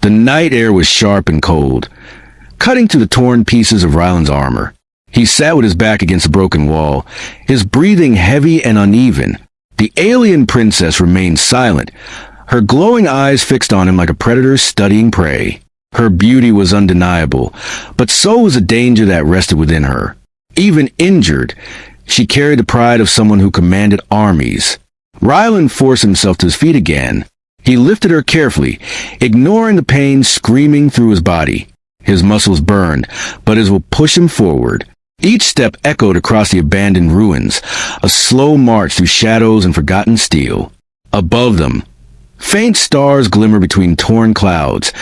The night air was sharp and cold, cutting through the torn pieces of Ryland's armor. He sat with his back against the broken wall, his breathing heavy and uneven. The alien princess remained silent, her glowing eyes fixed on him like a predator studying prey. Her beauty was undeniable, but so was the danger that rested within her. Even injured, she carried the pride of someone who commanded armies. Ryland forced himself to his feet again. He lifted her carefully, ignoring the pain screaming through his body. His muscles burned, but his will pushed him forward. Each step echoed across the abandoned ruins, a slow march through shadows and forgotten steel. Above them, faint stars glimmered between torn clouds,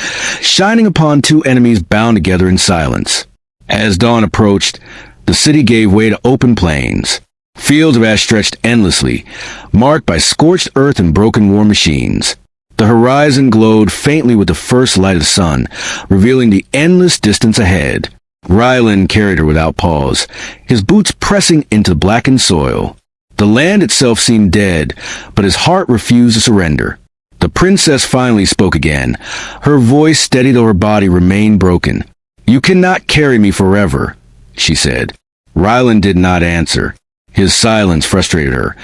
shining upon two enemies bound together in silence. As dawn approached, the city gave way to open plains. Fields of ash stretched endlessly, marked by scorched earth and broken war machines. The horizon glowed faintly with the first light of the sun, revealing the endless distance ahead. Ryland carried her without pause, his boots pressing into the blackened soil. The land itself seemed dead, but his heart refused to surrender. The princess finally spoke again. Her voice, steady though her body remained broken. "You cannot carry me forever," she said. Ryland did not answer. His silence frustrated her,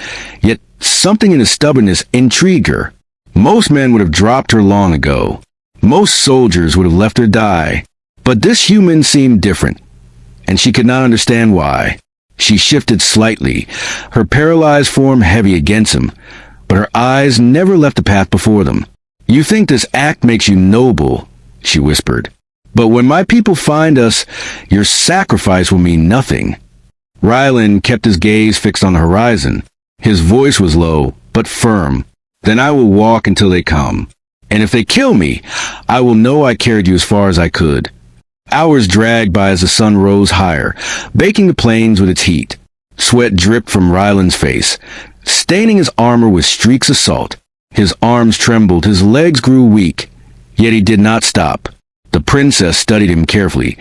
yet something in his stubbornness intrigued her. Most men would have dropped her long ago. Most soldiers would have left her die. But this human seemed different, and she could not understand why. She shifted slightly, her paralyzed form heavy against him, but her eyes never left the path before them. "You think this act makes you noble," she whispered. "But when my people find us, your sacrifice will mean nothing." Ryland kept his gaze fixed on the horizon. His voice was low, but firm. "Then I will walk until they come. And if they kill me, I will know I carried you as far as I could." Hours dragged by as the sun rose higher, baking the plains with its heat. Sweat dripped from Ryland's face, staining his armor with streaks of salt. His arms trembled, his legs grew weak, yet he did not stop. The princess studied him carefully,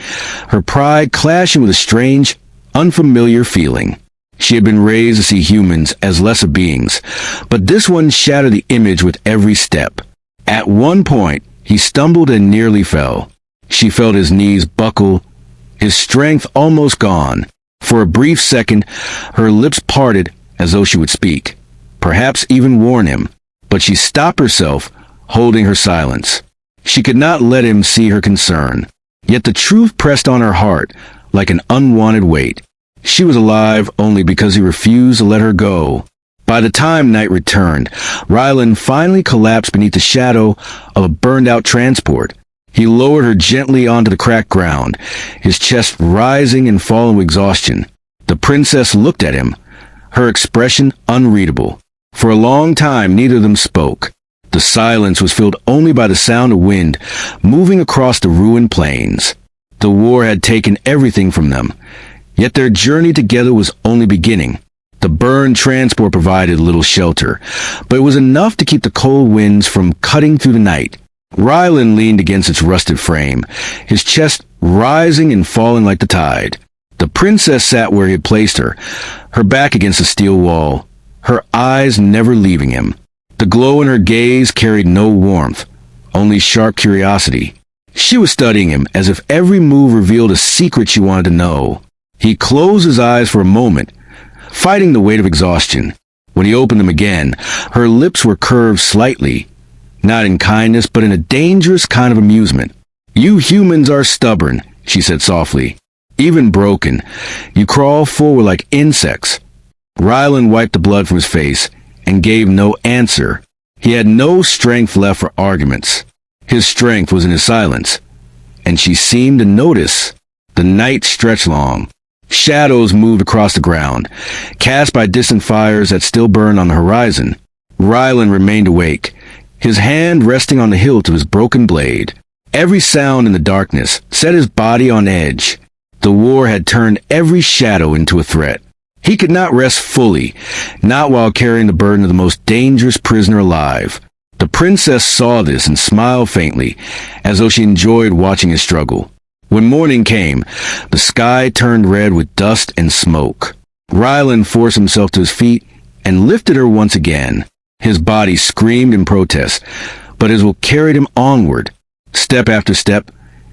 her pride clashing with a strange, unfamiliar feeling. She had been raised to see humans as lesser beings, but this one shattered the image with every step. At one point, he stumbled and nearly fell. She felt his knees buckle, his strength almost gone. For a brief second, her lips parted as though she would speak, perhaps even warn him. But she stopped herself, holding her silence. She could not let him see her concern. Yet the truth pressed on her heart like an unwanted weight. She was alive only because he refused to let her go. By the time night returned, Ryland finally collapsed beneath the shadow of a burned-out transport. He lowered her gently onto the cracked ground, his chest rising and falling with exhaustion. The princess looked at him, her expression unreadable. For a long time, neither of them spoke. The silence was filled only by the sound of wind moving across the ruined plains. The war had taken everything from them, yet their journey together was only beginning. The burned transport provided little shelter, but it was enough to keep the cold winds from cutting through the night. Ryland leaned against its rusted frame, his chest rising and falling like the tide. The princess sat where he had placed her, her back against the steel wall, her eyes never leaving him. The glow in her gaze carried no warmth, only sharp curiosity. She was studying him as if every move revealed a secret she wanted to know. He closed his eyes for a moment, fighting the weight of exhaustion. When he opened them again, her lips were curved slightly, not in kindness, but in a dangerous kind of amusement. "You humans are stubborn," she said softly. "Even broken. You crawl forward like insects." Ryland wiped the blood from his face and gave no answer. He had no strength left for arguments. His strength was in his silence, and she seemed to notice. The night stretched long. Shadows moved across the ground, cast by distant fires that still burned on the horizon. Ryland remained awake, his hand resting on the hilt of his broken blade. Every sound in the darkness set his body on edge. The war had turned every shadow into a threat. He could not rest fully, not while carrying the burden of the most dangerous prisoner alive. The princess saw this and smiled faintly, as though she enjoyed watching his struggle. When morning came, the sky turned red with dust and smoke. Ryland forced himself to his feet and lifted her once again. His body screamed in protest, but his will carried him onward. Step after step,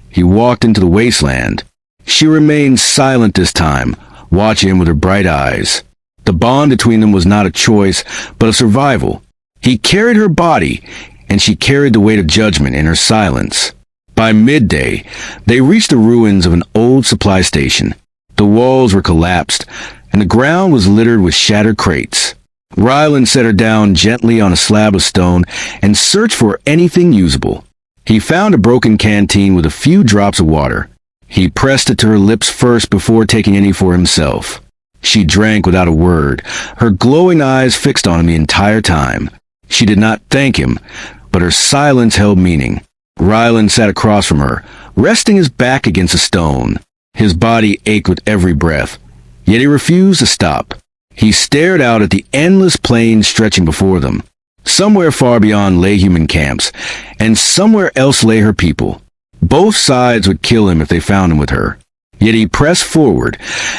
he walked into the wasteland. She remained silent this time, watching him with her bright eyes. The bond between them was not a choice, but a survival. He carried her body, and she carried the weight of judgment in her silence. By midday, they reached the ruins of an old supply station. The walls were collapsed, and the ground was littered with shattered crates. Ryland set her down gently on a slab of stone and searched for anything usable. He found a broken canteen with a few drops of water. He pressed it to her lips first before taking any for himself. She drank without a word, her glowing eyes fixed on him the entire time. She did not thank him, but her silence held meaning. Ryland sat across from her, resting his back against a stone. His body ached with every breath, yet he refused to stop. He stared out at the endless plains stretching before them. Somewhere far beyond lay human camps, and somewhere else lay her people. Both sides would kill him if they found him with her. Yet he pressed forward,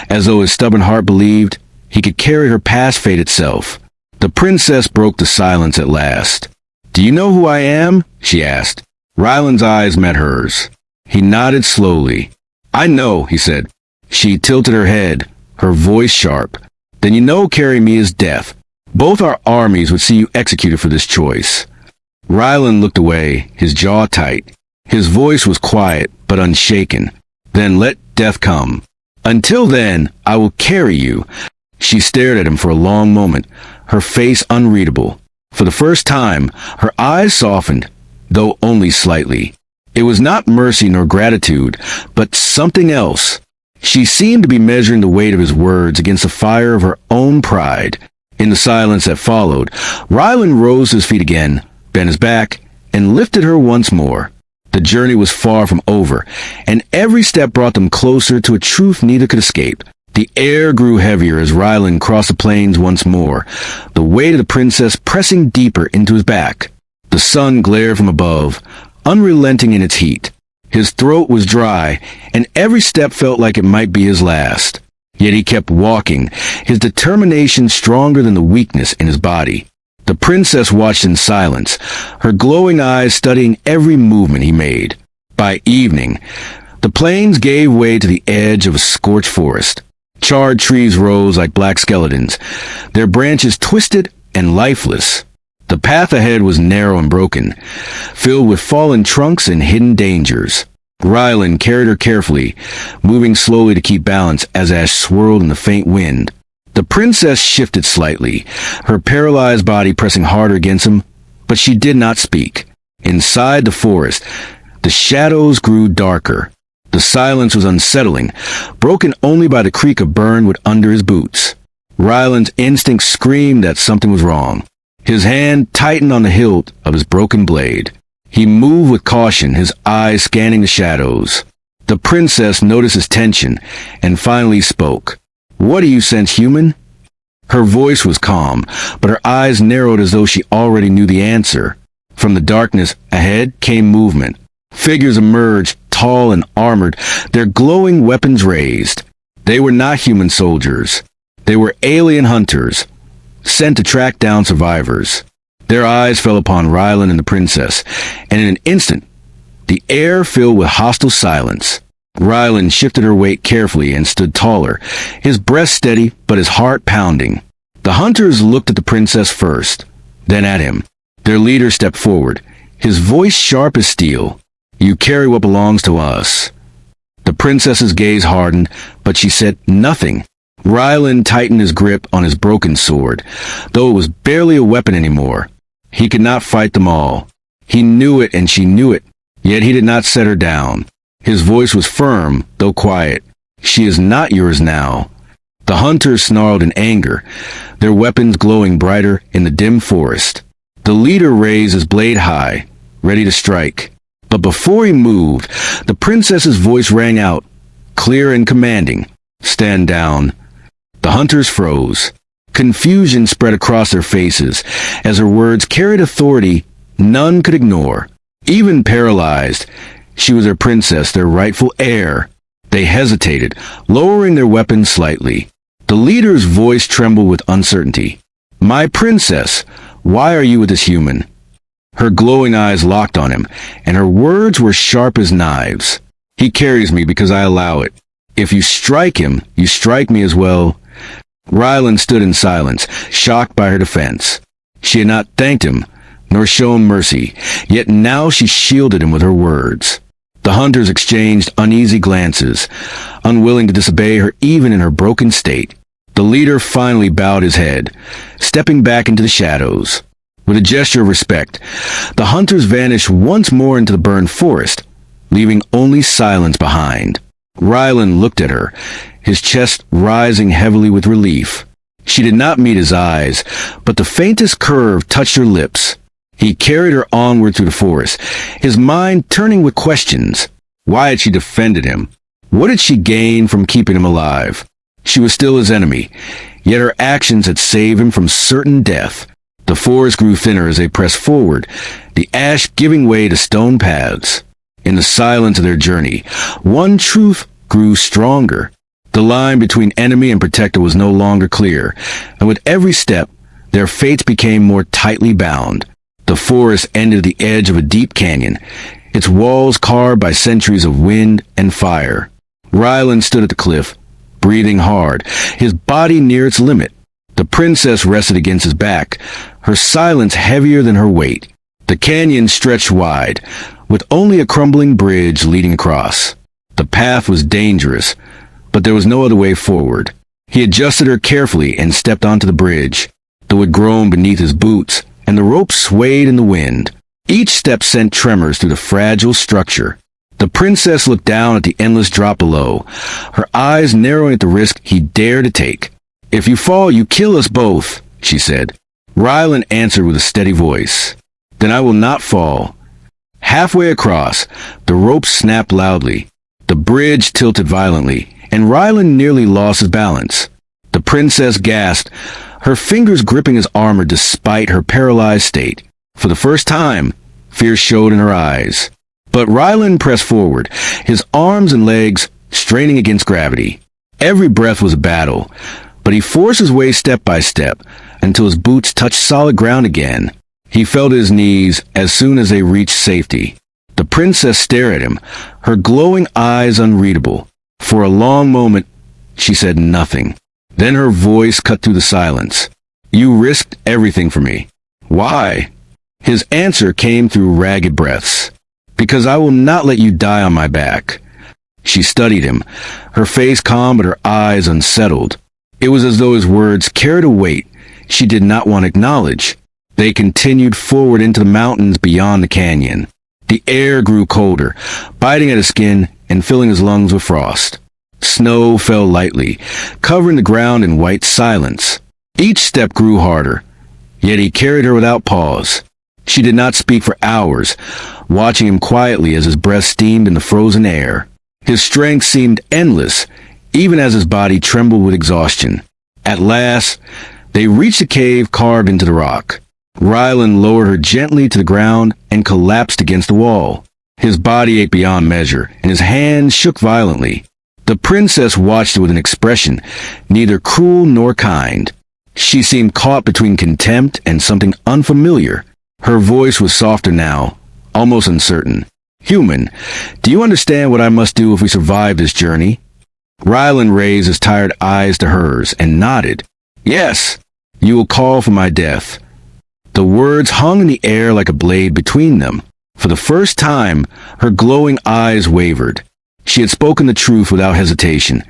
as though his stubborn heart believed he could carry her past fate itself. The princess broke the silence at last. "Do you know who I am?" she asked. Ryland's eyes met hers. He nodded slowly. "I know," he said. She tilted her head, her voice sharp. "Then you know carrying me is death. Both our armies would see you executed for this choice." Ryland looked away, his jaw tight. His voice was quiet, but unshaken. "Then let death come. Until then, I will carry you." She stared at him for a long moment, her face unreadable. For the first time, her eyes softened, though only slightly. It was not mercy nor gratitude, but something else. She seemed to be measuring the weight of his words against the fire of her own pride. In the silence that followed, Ryland rose to his feet again, bent his back, and lifted her once more. The journey was far from over, and every step brought them closer to a truth neither could escape. The air grew heavier as Ryland crossed the plains once more, the weight of the princess pressing deeper into his back. The sun glared from above, unrelenting in its heat. His throat was dry, and every step felt like it might be his last. Yet he kept walking, his determination stronger than the weakness in his body. The princess watched in silence, her glowing eyes studying every movement he made. By evening, the plains gave way to the edge of a scorched forest. Charred trees rose like black skeletons, their branches twisted and lifeless. The path ahead was narrow and broken, filled with fallen trunks and hidden dangers. Ryland carried her carefully, moving slowly to keep balance as ash swirled in the faint wind. The princess shifted slightly, her paralyzed body pressing harder against him, but she did not speak. Inside the forest, the shadows grew darker. The silence was unsettling, broken only by the creak of burnwood under his boots. Ryland's instinct screamed that something was wrong. His hand tightened on the hilt of his broken blade. He moved with caution, his eyes scanning the shadows. The princess noticed his tension and finally spoke. "What do you sense, human?" Her voice was calm, but her eyes narrowed as though she already knew the answer. From the darkness ahead came movement. Figures emerged, tall and armored, their glowing weapons raised. They were not human soldiers. They were alien hunters, sent to track down survivors. Their eyes fell upon Ryland and the princess, and in an instant, the air filled with hostile silence. Ryland shifted her weight carefully and stood taller, his breast steady but his heart pounding. The hunters looked at the princess first, then at him. Their leader stepped forward, his voice sharp as steel. "You carry what belongs to us." The princess's gaze hardened, but she said nothing. Ryland tightened his grip on his broken sword, though it was barely a weapon anymore. He could not fight them all. He knew it and she knew it, yet he did not set her down. His voice was firm, though quiet. "She is not yours now." The hunters snarled in anger, their weapons glowing brighter in the dim forest. The leader raised his blade high, ready to strike. But before he moved, the princess's voice rang out, clear and commanding. "Stand down." The hunters froze. Confusion spread across their faces, as her words carried authority none could ignore. Even paralyzed, she was their princess, their rightful heir. They hesitated, lowering their weapons slightly. The leader's voice trembled with uncertainty. "My princess, why are you with this human?" Her glowing eyes locked on him, and her words were sharp as knives. He carries me because I allow it. If you strike him, you strike me as well. Rylan stood in silence, shocked by her defense. She had not thanked him, nor shown mercy, yet now she shielded him with her words. The hunters exchanged uneasy glances, unwilling to disobey her even in her broken state. The leader finally bowed his head, stepping back into the shadows. With a gesture of respect, the hunters vanished once more into the burned forest, leaving only silence behind. Rylan looked at her, his chest rising heavily with relief. She did not meet his eyes, but the faintest curve touched her lips. He carried her onward through the forest, his mind turning with questions. Why had she defended him? What had she gained from keeping him alive? She was still his enemy, yet her actions had saved him from certain death. The forest grew thinner as they pressed forward, the ash giving way to stone paths. In the silence of their journey, one truth grew stronger. The line between enemy and protector was no longer clear, and with every step, their fates became more tightly bound. The forest ended at the edge of a deep canyon, its walls carved by centuries of wind and fire. Rylan stood at the cliff, breathing hard, his body near its limit. The princess rested against his back, her silence heavier than her weight. The canyon stretched wide, with only a crumbling bridge leading across. The path was dangerous, but there was no other way forward. He adjusted her carefully and stepped onto the bridge. The wood groaned beneath his boots, and the rope swayed in the wind. Each step sent tremors through the fragile structure. The princess looked down at the endless drop below, her eyes narrowing at the risk he dared to take. "If you fall, you kill us both," she said. Rylan answered with a steady voice. "Then I will not fall." Halfway across, the rope snapped loudly. The bridge tilted violently, and Rylan nearly lost his balance. The princess gasped, her fingers gripping his armor despite her paralyzed state. For the first time, fear showed in her eyes. But Rylan pressed forward, his arms and legs straining against gravity. Every breath was a battle, but he forced his way step by step until his boots touched solid ground again. He fell to his knees as soon as they reached safety. The princess stared at him, her glowing eyes unreadable. For a long moment, she said nothing. Then her voice cut through the silence. "You risked everything for me. Why?" His answer came through ragged breaths. "Because I will not let you die on my back." She studied him, her face calm but her eyes unsettled. It was as though his words carried a weight she did not want to acknowledge. They continued forward into the mountains beyond the canyon. The air grew colder, biting at his skin and filling his lungs with frost. Snow fell lightly, covering the ground in white silence. Each step grew harder, yet he carried her without pause. She did not speak for hours, watching him quietly as his breath steamed in the frozen air. His strength seemed endless, even as his body trembled with exhaustion. At last, they reached a cave carved into the rock. Rylan lowered her gently to the ground and collapsed against the wall. His body ached beyond measure, and his hands shook violently. The princess watched it with an expression neither cruel nor kind. She seemed caught between contempt and something unfamiliar. Her voice was softer now, almost uncertain. "Human, do you understand what I must do if we survive this journey?" Rylan raised his tired eyes to hers and nodded. "Yes, you will call for my death." The words hung in the air like a blade between them. For the first time, her glowing eyes wavered. She had spoken the truth without hesitation,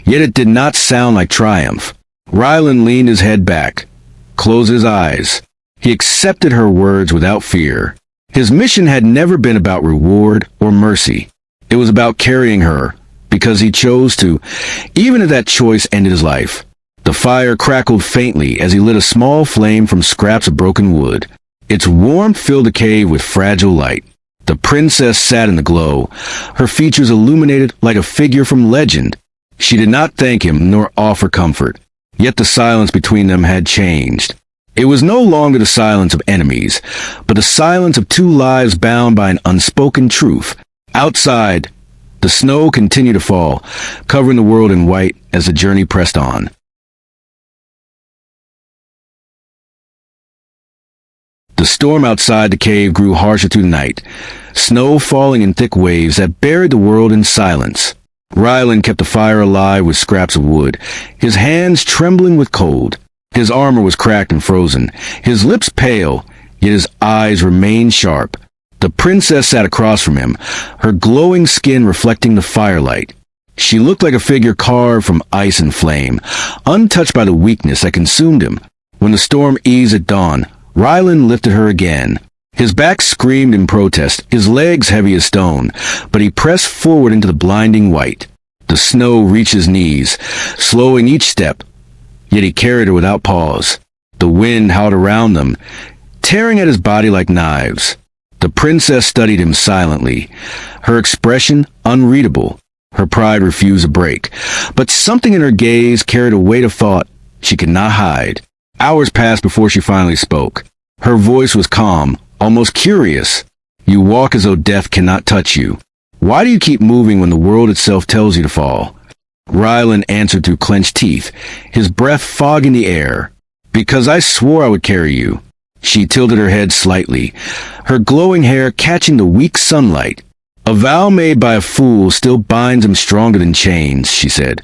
yet it did not sound like triumph. Rylan leaned his head back, closed his eyes. He accepted her words without fear. His mission had never been about reward or mercy. It was about carrying her, because he chose to, even if that choice ended his life. The fire crackled faintly as he lit a small flame from scraps of broken wood. Its warmth filled the cave with fragile light. The princess sat in the glow, her features illuminated like a figure from legend. She did not thank him nor offer comfort, yet the silence between them had changed. It was no longer the silence of enemies, but the silence of two lives bound by an unspoken truth. Outside, the snow continued to fall, covering the world in white as the journey pressed on. The The storm outside the cave grew harsher through the night, snow falling in thick waves that buried the world in silence. Ryland kept the fire alive with scraps of wood, his hands trembling with cold. His armor was cracked and frozen, his lips pale, yet his eyes remained sharp. The princess sat across from him, her glowing skin reflecting the firelight. She looked like a figure carved from ice and flame, untouched by the weakness that consumed him. When the storm eased at dawn, Ryland lifted her again. His back screamed in protest, his legs heavy as stone, but he pressed forward into the blinding white. The snow reached his knees, slowing each step, yet he carried her without pause. The wind howled around them, tearing at his body like knives. The princess studied him silently, her expression unreadable. Her pride refused to break, but something in her gaze carried a weight of thought she could not hide. Hours passed before she finally spoke. Her voice was calm, almost curious. You walk as though death cannot touch you. Why do you keep moving when the world itself tells you to fall? Ryland answered through clenched teeth, his breath fogging the air. Because I swore I would carry you. She tilted her head slightly, her glowing hair catching the weak sunlight. A vow made by a fool still binds him stronger than chains, she said,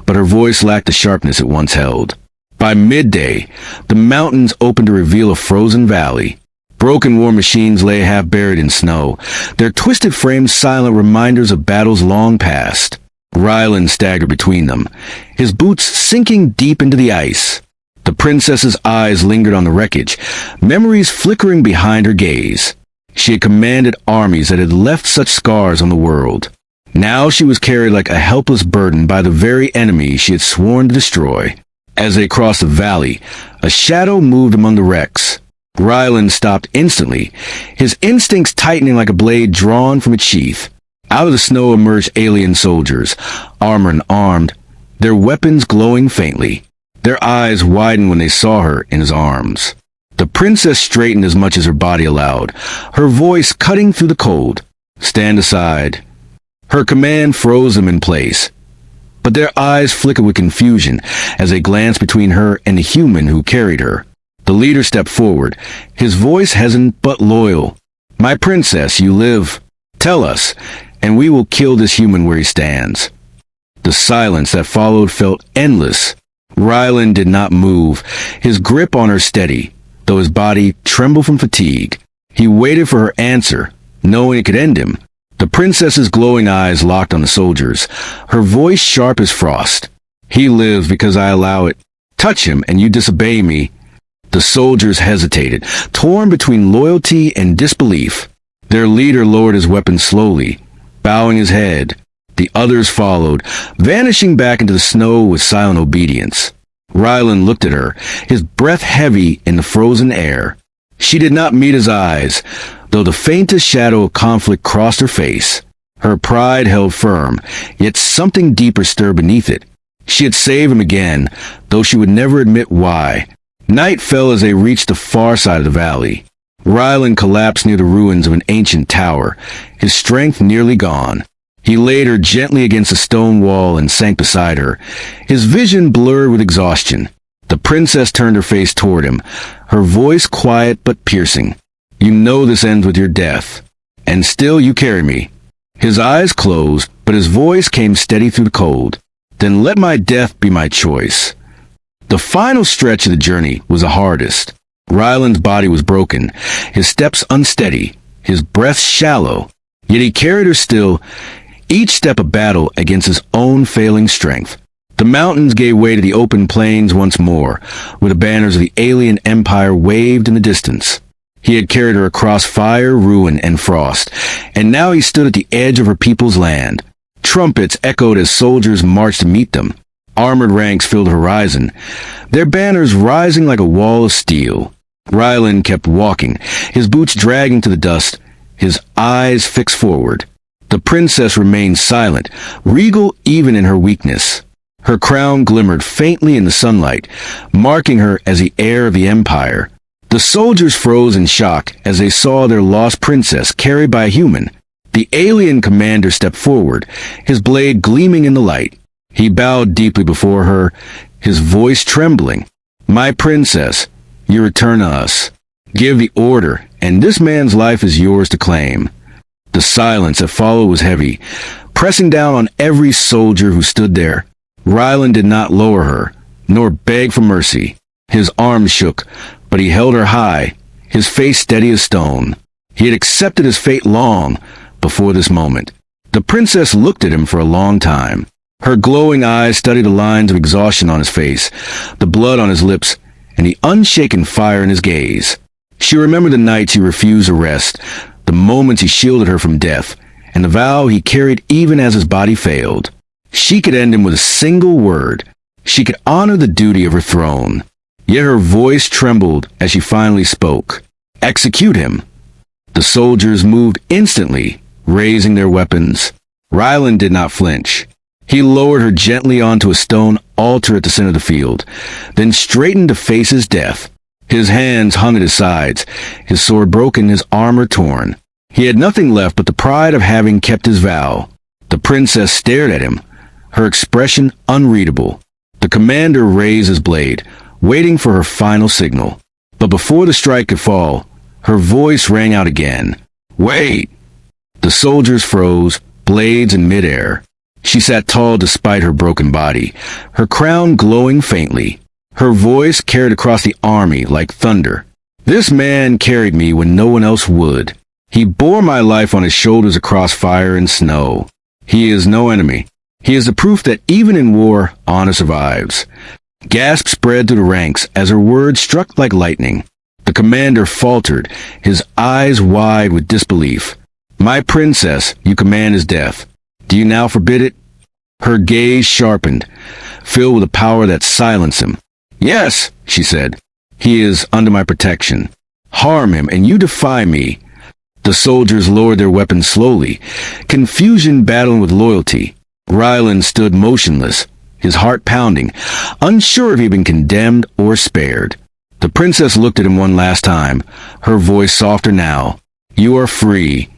but her voice lacked the sharpness it once held. By midday, the mountains opened to reveal a frozen valley. Broken war machines lay half buried in snow, their twisted frames silent reminders of battles long past. Ryland staggered between them, his boots sinking deep into the ice. The princess's eyes lingered on the wreckage, memories flickering behind her gaze. She had commanded armies that had left such scars on the world. Now she was carried like a helpless burden by the very enemy she had sworn to destroy. As they crossed the valley, a shadow moved among the wrecks. Ryland stopped instantly, his instincts tightening like a blade drawn from its sheath. Out of the snow emerged alien soldiers, armored and armed, their weapons glowing faintly. Their eyes widened when they saw her in his arms. The princess straightened as much as her body allowed, her voice cutting through the cold. Stand aside. Her command froze them in place, but their eyes flickered with confusion as they glanced between her and the human who carried her. The leader stepped forward, his voice hesitant but loyal. My princess, you live. Tell us, and we will kill this human where he stands. The silence that followed felt endless. Ryland did not move, his grip on her steady, though his body trembled from fatigue. He waited for her answer, knowing it could end him. The princess's glowing eyes locked on the soldiers, her voice sharp as frost. He lives because I allow it. Touch him and you disobey me. The soldiers hesitated, torn between loyalty and disbelief. Their leader lowered his weapon slowly, bowing his head. The others followed, vanishing back into the snow with silent obedience. Ryland looked at her, his breath heavy in the frozen air. She did not meet his eyes, though the faintest shadow of conflict crossed her face. Her pride held firm, yet something deeper stirred beneath it. She had saved him again, though she would never admit why. Night fell as they reached the far side of the valley. Ryland collapsed near the ruins of an ancient tower, his strength nearly gone. He laid her gently against a stone wall and sank beside her, his vision blurred with exhaustion. The princess turned her face toward him, her voice quiet but piercing. You know this ends with your death, and still you carry me. His eyes closed, but his voice came steady through the cold. Then let my death be my choice. The final stretch of the journey was the hardest. Ryland's body was broken, his steps unsteady, his breath shallow, yet he carried her still, each step a battle against his own failing strength. The mountains gave way to the open plains once more, where the banners of the alien empire waved in the distance. He had carried her across fire, ruin, and frost, and now he stood at the edge of her people's land. Trumpets echoed as soldiers marched to meet them. Armored ranks filled the horizon, their banners rising like a wall of steel. Ryland kept walking, his boots dragging to the dust, his eyes fixed forward. The princess remained silent, regal even in her weakness. Her crown glimmered faintly in the sunlight, marking her as the heir of the empire. The soldiers froze in shock as they saw their lost princess carried by a human. The alien commander stepped forward, his blade gleaming in the light. He bowed deeply before her, his voice trembling. My princess, you return to us. Give the order, and this man's life is yours to claim." The silence that followed was heavy, pressing down on every soldier who stood there. Ryland did not lower her, nor beg for mercy. His arms shook, but he held her high, his face steady as stone. He had accepted his fate long before this moment. The princess looked at him for a long time. Her glowing eyes studied the lines of exhaustion on his face, the blood on his lips, and the unshaken fire in his gaze. She remembered the nights he refused to rest, the moments he shielded her from death, and the vow he carried even as his body failed. She could end him with a single word. She could honor the duty of her throne. Yet her voice trembled as she finally spoke. "Execute him." The soldiers moved instantly, raising their weapons. Ryland did not flinch. He lowered her gently onto a stone altar at the center of the field, then straightened to face his death. His hands hung at his sides, his sword broken, his armor torn. He had nothing left but the pride of having kept his vow. The princess stared at him, her expression unreadable. The commander raised his blade, waiting for her final signal. But before the strike could fall, her voice rang out again. "Wait!" The soldiers froze, blades in midair. She sat tall despite her broken body, her crown glowing faintly. Her voice carried across the army like thunder. "This man carried me when no one else would. He bore my life on his shoulders across fire and snow. He is no enemy. He is the proof that even in war, honor survives." Gasps spread through the ranks as her words struck like lightning. The commander faltered, his eyes wide with disbelief. "My princess, you command his death. Do you now forbid it?" Her gaze sharpened, filled with a power that silenced him. "Yes," she said. "He is under my protection. Harm him, and you defy me." The soldiers lowered their weapons slowly, confusion battling with loyalty. Ryland stood motionless, his heart pounding, unsure if he had been condemned or spared. The princess looked at him one last time, her voice softer now. "You are free."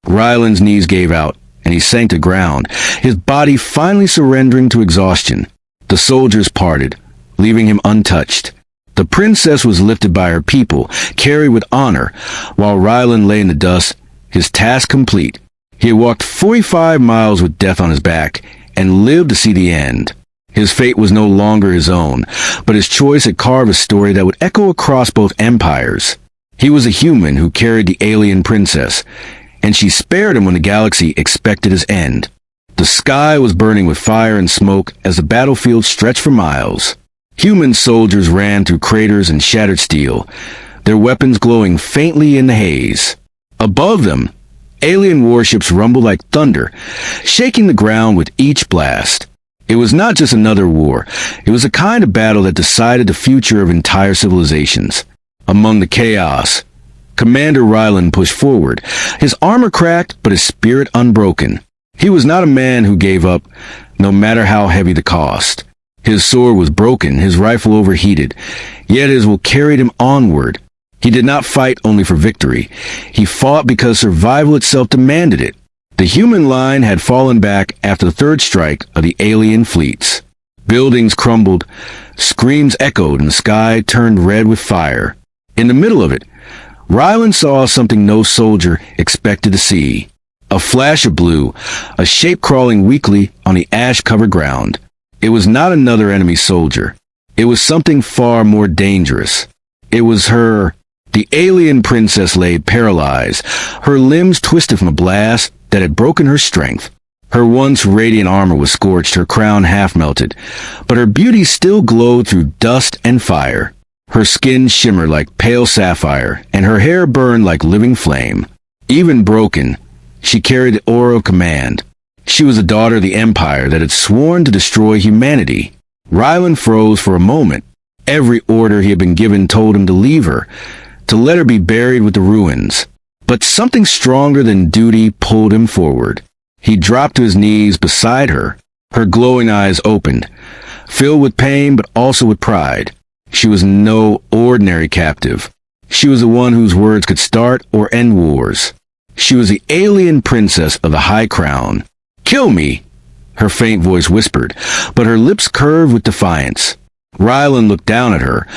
Ryland's knees gave out, and he sank to ground, his body finally surrendering to exhaustion. The soldiers parted, leaving him untouched. The princess was lifted by her people, carried with honor, while Ryland lay in the dust, his task complete. He had walked 45 miles with death on his back, and lived to see the end. His fate was no longer his own, but his choice had carved a story that would echo across both empires. He was a human who carried the alien princess, and she spared him when the galaxy expected his end. The sky was burning with fire and smoke as the battlefield stretched for miles. Human soldiers ran through craters and shattered steel, their weapons glowing faintly in the haze. Above them, alien warships rumbled like thunder, shaking the ground with each blast. It was not just another war. It was a kind of battle that decided the future of entire civilizations. Among the chaos, Commander Ryland pushed forward, his armor cracked but his spirit unbroken. He was not a man who gave up, no matter how heavy the cost. His sword was broken, his rifle overheated, yet his will carried him onward. He did not fight only for victory. He fought because survival itself demanded it. The human line had fallen back after the third strike of the alien fleets. Buildings crumbled, screams echoed, and the sky turned red with fire. In the middle of it, Ryland saw something no soldier expected to see. A flash of blue, a shape crawling weakly on the ash-covered ground. It was not another enemy soldier. It was something far more dangerous. It was her. The alien princess lay paralyzed, her limbs twisted from a blast that had broken her strength. Her once radiant armor was scorched, her crown half melted, but her beauty still glowed through dust and fire. Her skin shimmered like pale sapphire, and her hair burned like living flame. Even broken, she carried the aura of command. She was the daughter of the Empire that had sworn to destroy humanity. Ryland froze for a moment. Every order he had been given told him to leave her, to let her be buried with the ruins. But something stronger than duty pulled him forward. He dropped to his knees beside her, her glowing eyes opened, filled with pain but also with pride. She was no ordinary captive. She was the one whose words could start or end wars. She was the alien princess of the High Crown. "Kill me," her faint voice whispered, but her lips curved with defiance. Ryland looked down at her,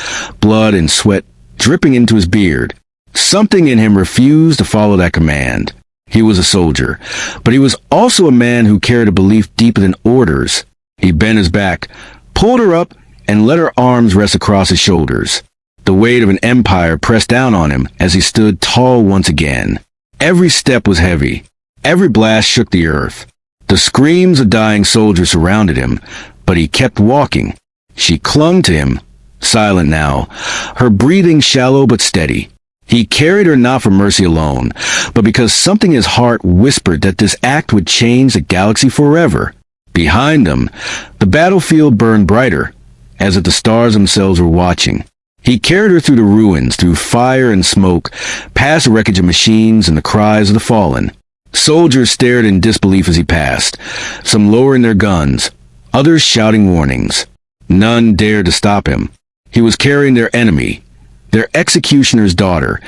blood and sweat dripping into his beard. Something in him refused to follow that command. He was a soldier, but he was also a man who carried a belief deeper than orders. He bent his back, pulled her up, and let her arms rest across his shoulders. The weight of an empire pressed down on him as he stood tall once again. Every step was heavy. Every blast shook the earth. The screams of dying soldiers surrounded him, but he kept walking. She clung to him, silent now, her breathing shallow but steady. He carried her not for mercy alone, but because something in his heart whispered that this act would change the galaxy forever. Behind them, the battlefield burned brighter, as if the stars themselves were watching. He carried her through the ruins, through fire and smoke, past the wreckage of machines and the cries of the fallen. Soldiers stared in disbelief as he passed, some lowering their guns, others shouting warnings. None dared to stop him. He was carrying their enemy, their executioner's daughter,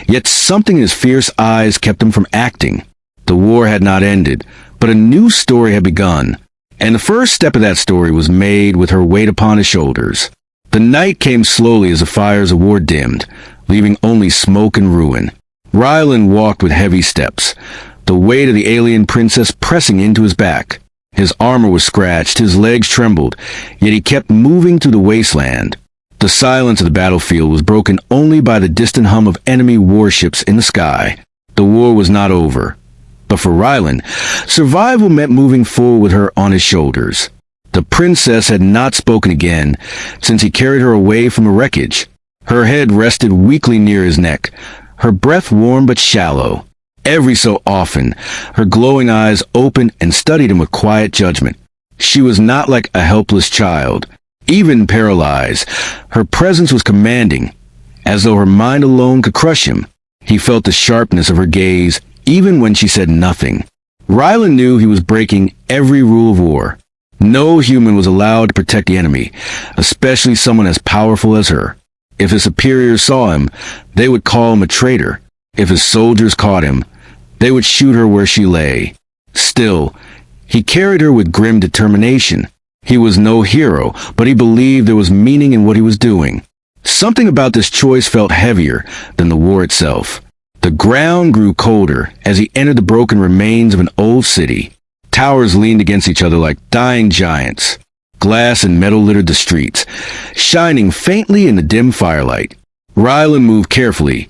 yet something in his fierce eyes kept him from acting. The war had not ended, but a new story had begun, and the first step of that story was made with her weight upon his shoulders. The night came slowly as the fires of war dimmed, leaving only smoke and ruin. Ryland walked with heavy steps, the weight of the alien princess pressing into his back. His armor was scratched, his legs trembled, yet he kept moving through the wasteland. The silence of the battlefield was broken only by the distant hum of enemy warships in the sky. The war was not over. But for Ryland, survival meant moving forward with her on his shoulders. The princess had not spoken again since he carried her away from the wreckage. Her head rested weakly near his neck, her breath warm but shallow. Every so often, her glowing eyes opened and studied him with quiet judgment. She was not like a helpless child, even paralyzed. Her presence was commanding, as though her mind alone could crush him. He felt the sharpness of her gaze, even when she said nothing. Ryland knew he was breaking every rule of war. No human was allowed to protect the enemy, especially someone as powerful as her. If his superiors saw him, they would call him a traitor. If his soldiers caught him, they would shoot her where she lay. Still, he carried her with grim determination. He was no hero, but he believed there was meaning in what he was doing. Something about this choice felt heavier than the war itself. The ground grew colder as he entered the broken remains of an old city. Towers leaned against each other like dying giants. Glass and metal littered the streets, shining faintly in the dim firelight. Ryland moved carefully,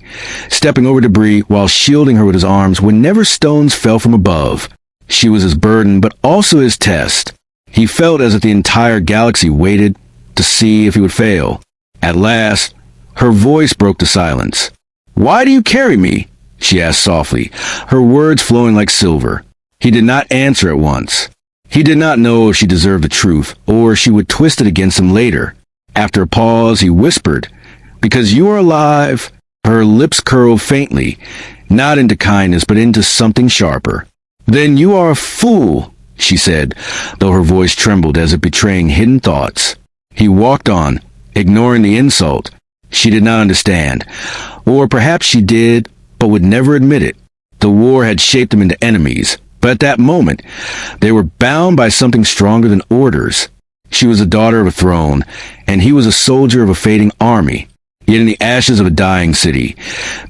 stepping over debris while shielding her with his arms whenever stones fell from above. She was his burden, but also his test. He felt as if the entire galaxy waited to see if he would fail. At last, her voice broke the silence. "Why do you carry me?" she asked softly, her words flowing like silver. He did not answer at once. He did not know if she deserved the truth, or she would twist it against him later. After a pause, he whispered, "Because you are alive." Her lips curled faintly, not into kindness, but into something sharper. "Then you are a fool," she said, though her voice trembled as if betraying hidden thoughts. He walked on, ignoring the insult. She did not understand. Or perhaps she did, but would never admit it. The war had shaped them into enemies, but at that moment, they were bound by something stronger than orders. She was the daughter of a throne, and he was a soldier of a fading army. Yet in the ashes of a dying city,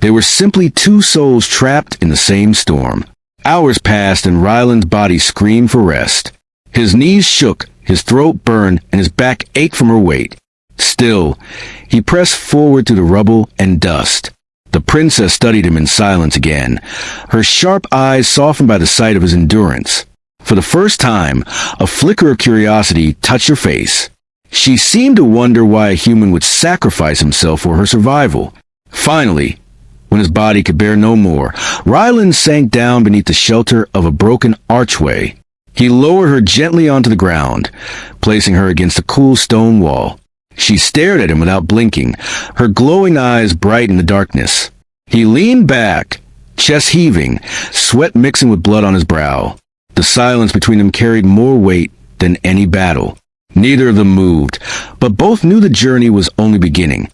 they were simply two souls trapped in the same storm. Hours passed, and Ryland's body screamed for rest. His knees shook, his throat burned, and his back ached from her weight. Still, he pressed forward through the rubble and dust. The princess studied him in silence again, her sharp eyes softened by the sight of his endurance. For the first time, a flicker of curiosity touched her face. She seemed to wonder why a human would sacrifice himself for her survival. Finally, when his body could bear no more, Ryland sank down beneath the shelter of a broken archway. He lowered her gently onto the ground, placing her against a cool stone wall. She stared at him without blinking, her glowing eyes bright in the darkness. He leaned back, chest heaving, sweat mixing with blood on his brow. The silence between them carried more weight than any battle. Neither of them moved, but both knew the journey was only beginning.